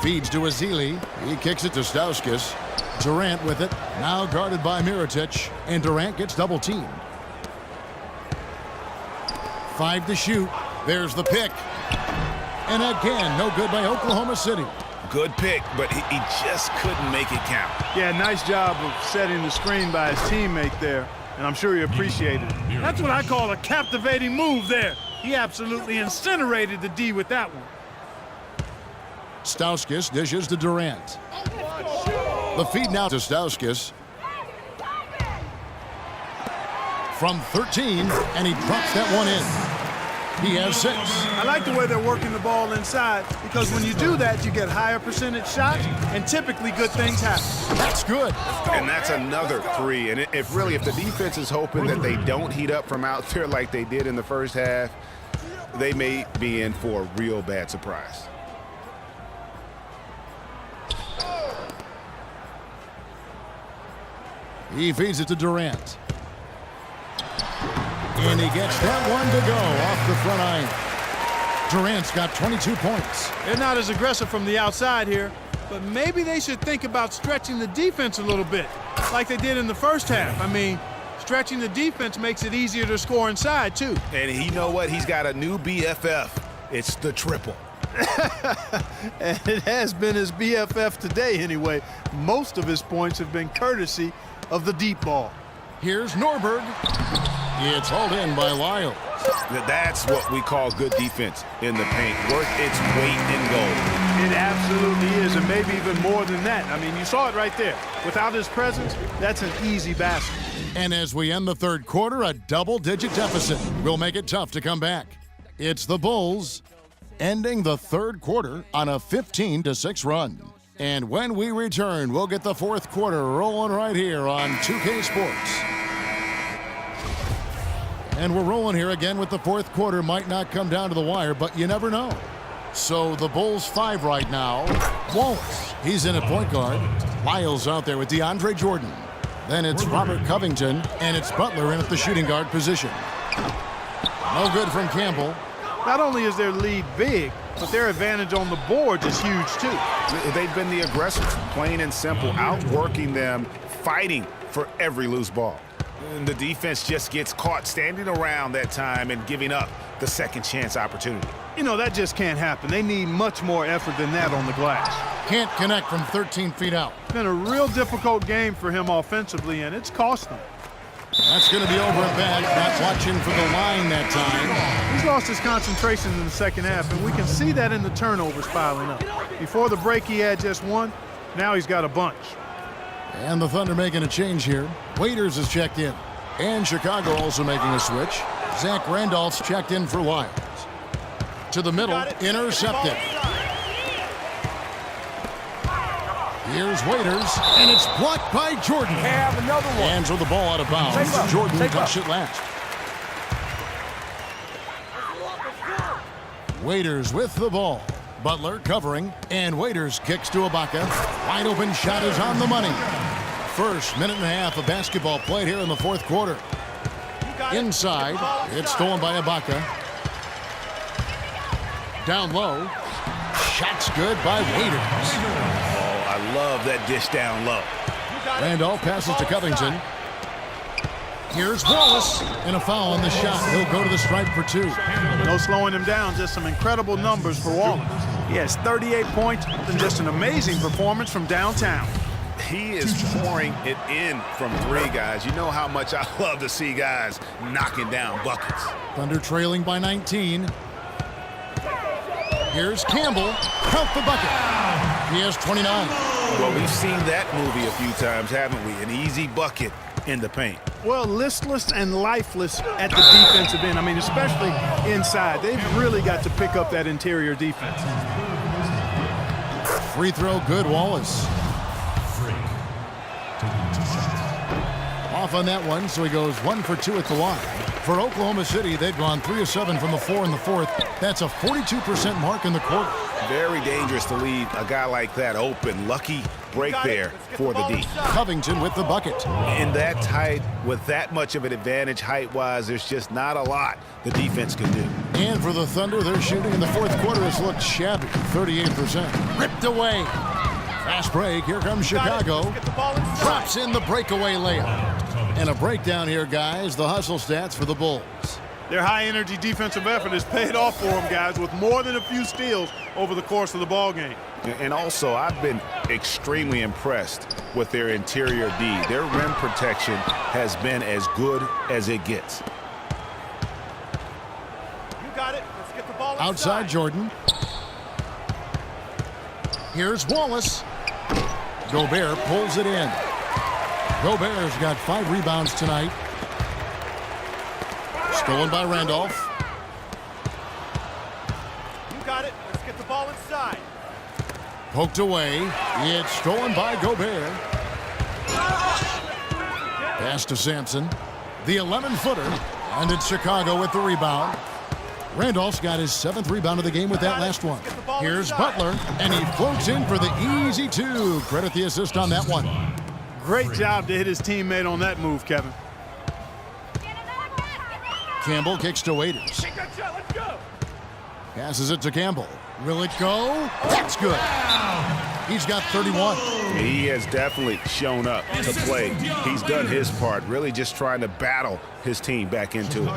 Feeds to Ezeli. He kicks it to Stauskas. Durant with it. Now guarded by Mirotic. And Durant gets double teamed. 5 to shoot. There's the pick. And again, no good by Oklahoma City. Good pick, but he just couldn't make it count. Yeah, nice job of setting the screen by his teammate there, and I'm sure he appreciated it. That's what I call a captivating move there. He absolutely incinerated the D with that one. Stauskas dishes to Durant. The feed now to Stauskas. From 13, and he drops that one in. He has 6. I like the way they're working the ball inside because when you do that, you get higher percentage shots, and typically good things happen. That's good. And that's another 3. And if the defense is hoping that they don't heat up from out there like they did in the first half, they may be in for a real bad surprise. He feeds it to Durant. And he gets that one to go off the front iron. Durant's got 22 points. They're not as aggressive from the outside here, but maybe they should think about stretching the defense a little bit, like they did in the first half. I mean, stretching the defense makes it easier to score inside, too. And you know what? He's got a new BFF. It's the triple. And it has been his BFF today anyway. Most of his points have been courtesy of the deep ball. Here's Norberg. It's hauled in by Lyles. That's what we call good defense in the paint. Worth its weight in gold. It absolutely is, and maybe even more than that. I mean, you saw it right there. Without his presence, that's an easy basket. And as we end the third quarter, a double-digit deficit will make it tough to come back. It's the Bulls ending the third quarter on a 15-6 run. And when we return, we'll get the fourth quarter rolling right here on 2K Sports. And we're rolling here again with the fourth quarter. Might not come down to the wire, but you never know. So the Bulls 5 right now. Wallace, he's in at point guard. Lyles out there with DeAndre Jordan. Then it's Robert Covington, and it's Butler in at the shooting guard position. No good from Campbell. Not only is their lead big, but their advantage on the boards is huge, too. They've been the aggressors, plain and simple, outworking them, fighting for every loose ball. And the defense just gets caught standing around that time and giving up the second chance opportunity. You know, that just can't happen. They need much more effort than that on the glass. Can't connect from 13 feet out. It's been a real difficult game for him offensively, and it's cost him. That's going to be over and back. Not watching for the line that time. He's lost his concentration in the second half, and we can see that in the turnovers piling up. Before the break, he had just one. Now he's got a bunch. And the Thunder making a change here. Waiters is checked in. And Chicago also making a switch. Zach Randolph's checked in for Lyles. To the middle, intercepted. Here's Waiters, and it's blocked by Jordan. Have another one. Hands with the ball out of bounds. Jordan touched it last. Waiters with the ball. Butler covering, and Waiters kicks to Ibaka. Wide open shot is on the money. First minute and a half of basketball played here in the fourth quarter. Inside, it's stolen by Ibaka. Down low. Shot's good by Waiters. Oh, I love that dish down low. Randolph passes to Covington. Here's Wallace, and a foul on the shot. He'll go to the stripe for 2. No slowing him down, just some incredible numbers for Wallace. He has 38 points and just an amazing performance from downtown. He is pouring it in from 3, guys. You know how much I love to see guys knocking down buckets. Thunder trailing by 19. Here's Campbell. Count the bucket. He has 29. Well, we've seen that movie a few times, haven't we? An easy bucket in the paint. Well, listless and lifeless at the defensive end. I mean, especially inside. They've really got to pick up that interior defense. Free throw good, Wallace. Off on that one, so he goes 1 for 2 at the line. For Oklahoma City, they've gone 3 of 7 from the floor in the fourth. That's a 42% mark in the quarter. Very dangerous to leave a guy like that open. Lucky break there for the D. Covington with the bucket. In that tight, with that much of an advantage height-wise, there's just not a lot the defense can do. And for the Thunder, their shooting in the fourth quarter has looked shabby, 38%. Ripped away. Fast break. Here comes Chicago. Drops in the breakaway layup. And a breakdown here, guys. The hustle stats for the Bulls. Their high-energy defensive effort has paid off for them, guys, with more than a few steals over the course of the ball game. And also, I've been extremely impressed with their interior D. Their rim protection has been as good as it gets. You got it. Let's get the ball outside Jordan. Here's Wallace. Gobert pulls it in. Gobert's got 5 rebounds tonight. Stolen by Randolph. You got it. Let's get the ball inside. Poked away. It's stolen by Gobert. Pass to Sampson. The 11-footer. And it's Chicago with the rebound. Randolph's got his 7th rebound of the game with that last one. Here's Butler. And he floats in for the easy 2. Credit the assist on that one. Great job to hit his teammate on that move, Kevin. Campbell kicks to Waiters. Passes it to Campbell. Will it go? That's good. He's got 31. He has definitely shown up to play. He's done his part, really just trying to battle his team back into it. We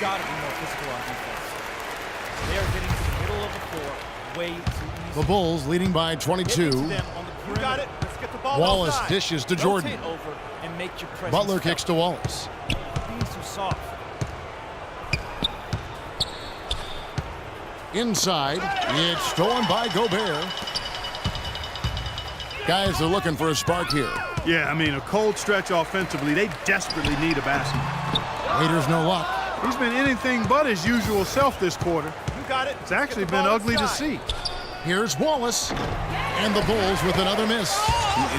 got to be more physical on defense. They are getting to the middle of the floor way too easy. The Bulls leading by 22. You got it. Let's get the ball Wallace outside. dishes to Jordan. Rotate over and make your presence Butler felt. kicks to Wallace. Being too soft. Inside, it's stolen by Gobert. Guys are looking for a spark here. Yeah, I mean, a cold stretch offensively. They desperately need a basket. Waiters no luck. He's been anything but his usual self this quarter. You got it. It's actually been ugly to see. Here's Wallace. And the Bulls with another miss.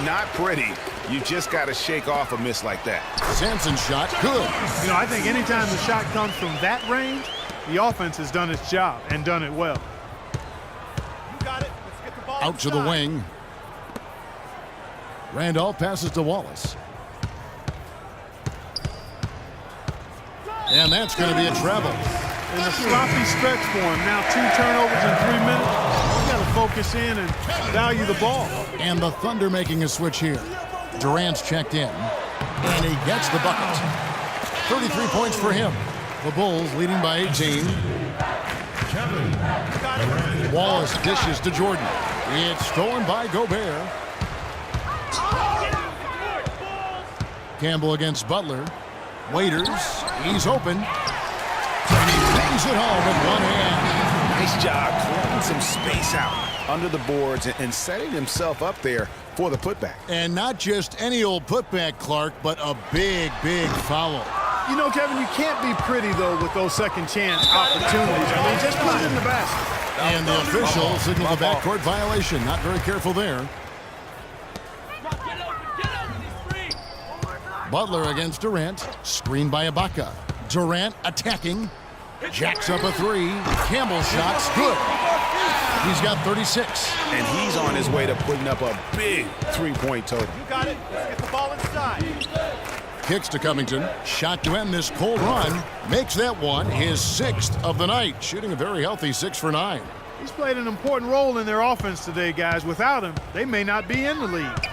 Not pretty. You just got to shake off a miss like that. Sampson's shot, good. You know, I think anytime the shot comes from that range, the offense has done its job and done it well. You got it. Let's get the ball Out to the inside. wing. Randolph passes to Wallace. And that's going to be a travel. In a sloppy stretch for him. Now 2 turnovers in 3 minutes. You got to focus in and value the ball. And the Thunder making a switch here. Durant's checked in. And he gets the bucket. 33 points for him. The Bulls leading by 18. Wallace dishes to Jordan. It's stolen by Gobert. Campbell against Butler. Waiters, he's open. And he brings it home with one hand. Nice job clearing some space out under the boards and setting himself up there for the putback. And not just any old putback, Clark, but a big, big foul. You know, Kevin, you can't be pretty, though, with those second chance opportunities. I mean, just put it in the basket. And the official signaled a backcourt violation. Not very careful there. Butler against Durant. Screened by Ibaka. Durant attacking. Jacks up a 3. Campbell shot's good. He's got 36. And he's on his way to putting up a big 3-point total. You got it. Let's get the ball inside. Kicks to Covington. Shot to end this cold run. Makes that one his 6th of the night. Shooting a very healthy 6 for 9. He's played an important role in their offense today, guys. Without him, they may not be in the league.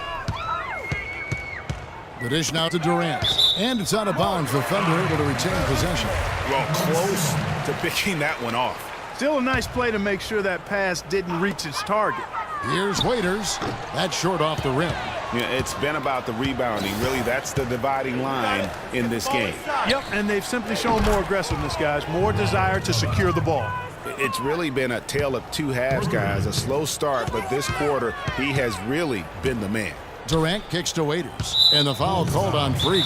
The dish now to Durant. And it's out of bounds. The Thunder able to retain possession. Well, close to picking that one off. Still a nice play to make sure that pass didn't reach its target. Here's Waiters. That's short off the rim. Yeah, it's been about the rebounding. Really, that's the dividing line in this game. Yep, and they've simply shown more aggressiveness, guys. More desire to secure the ball. It's really been a tale of 2 halves, guys. A slow start, but this quarter, he has really been the man. Durant kicks to Waiters. And the foul called on Freak.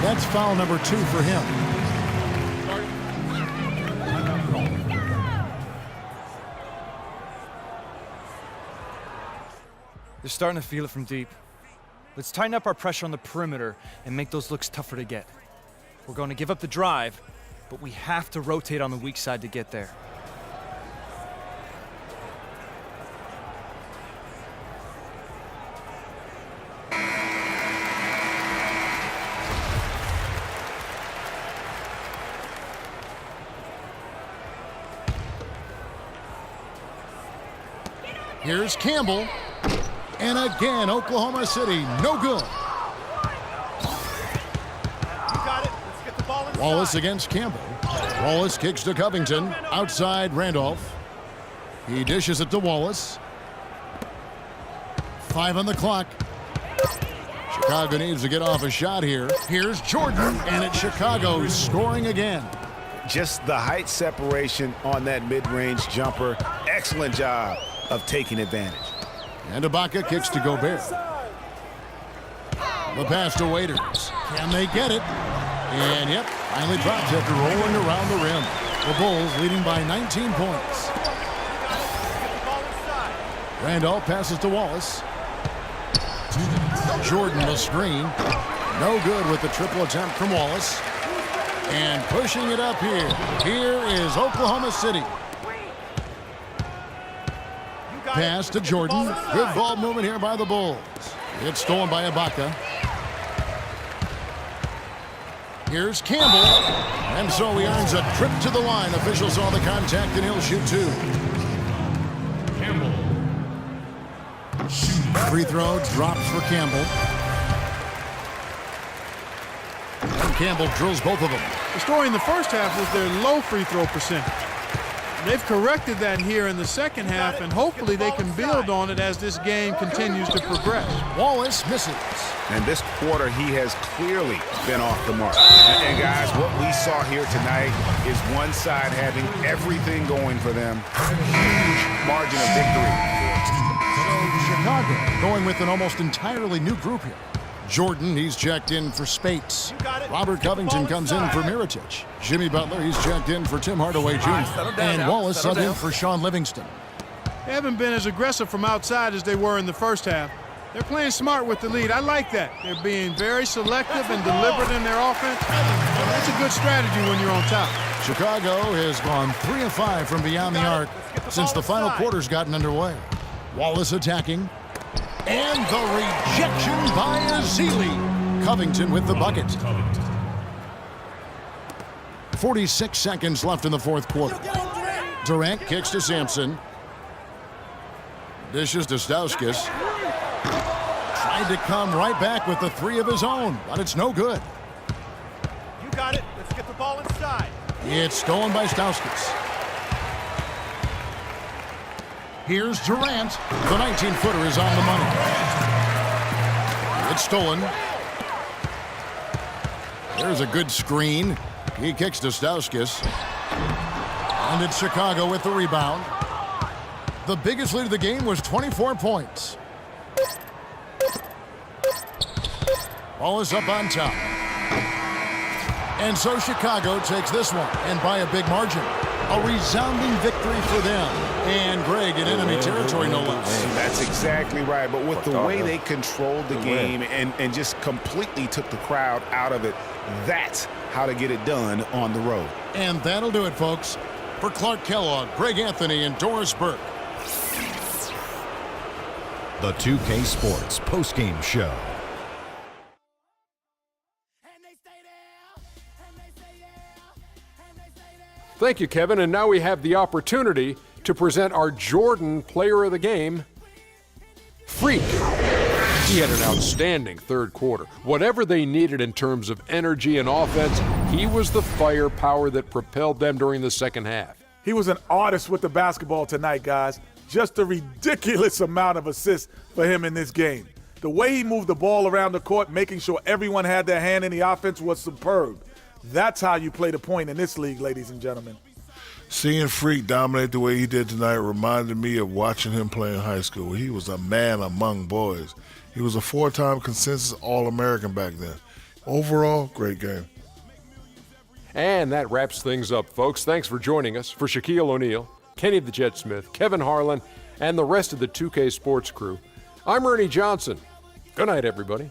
That's foul number 2 for him. They're starting to feel it from deep. Let's tighten up our pressure on the perimeter and make those looks tougher to get. We're going to give up the drive, but we have to rotate on the weak side to get there. Here's Campbell. And again, Oklahoma City, no good. You got it. Let's get the ball inside. Wallace against Campbell. Wallace kicks to Covington. Outside Randolph. He dishes it to Wallace. 5 on the clock. Chicago needs to get off a shot here. Here's Jordan, and it's Chicago scoring again. Just the height separation on that mid-range jumper. Excellent job of taking advantage. And Ibaka kicks to Gobert. The pass to Waiters. Can they get it? And yep, finally drops after rolling around the rim. The Bulls leading by 19 points. Randolph passes to Wallace. Jordan the screen. No good with the triple attempt from Wallace. And pushing it up here. Here is Oklahoma City. Pass to Jordan. Good ball movement here by the Bulls. It's stolen by Ibaka. Here's Campbell. And so he earns a trip to the line. Officials saw the contact and he'll shoot 2. Campbell. Free throw drops for Campbell. And Campbell drills both of them. The story in the first half was their low free throw percentage. They've corrected that here in the second half, and hopefully they can build on it as this game continues to progress. Wallace misses. And this quarter, he has clearly been off the mark. And guys, what we saw here tonight is one side having everything going for them. Huge margin of victory. So Chicago going with an almost entirely new group here. Jordan, he's checked in for Spates. Robert Covington comes in for Mirotic. Jimmy Butler, he's checked in for Tim Hardaway Jr. And Wallace subbed in for Sean Livingston. They haven't been as aggressive from outside as they were in the first half. They're playing smart with the lead. I like that. They're being very selective and deliberate in their offense. That's a good strategy when you're on top. Chicago has gone 3 of 5 from beyond the arc since the final quarter's gotten underway. Wallace attacking. And the rejection by Ezeli. Covington with the bucket. 46 seconds left in the fourth quarter. Durant kicks to Sampson. Dishes to Stauskas. Tried to come right back with the 3 of his own, but it's no good. You got it. Let's get the ball inside. It's stolen by Stauskas. Here's Durant. The 19-footer is on the money. It's stolen. There's a good screen. He kicks to Stauskas. And it's Chicago with the rebound. The biggest lead of the game was 24 points. Ball is up on top. And so Chicago takes this one, and by a big margin. A resounding victory for them. And Greg in enemy territory, no less. That's exactly right. But with the way they controlled the game and just completely took the crowd out of it, that's how to get it done on the road. And that'll do it, folks. For Clark Kellogg, Greg Anthony, and Doris Burke. The 2K Sports postgame show. Thank you, Kevin. And now we have the opportunity to present our Jordan Player of the Game, Freak. He had an outstanding third quarter. Whatever they needed in terms of energy and offense, he was the firepower that propelled them during the second half. He was an artist with the basketball tonight, guys. Just a ridiculous amount of assists for him in this game. The way he moved the ball around the court, making sure everyone had their hand in the offense, was superb. That's how you play the point in this league, ladies and gentlemen. Seeing Freak dominate the way he did tonight reminded me of watching him play in high school. He was a man among boys. He was a 4-time consensus All-American back then. Overall, great game. And that wraps things up, folks. Thanks for joining us. For Shaquille O'Neal, Kenny the Jet Smith, Kevin Harlan, and the rest of the 2K Sports crew, I'm Ernie Johnson. Good night, everybody.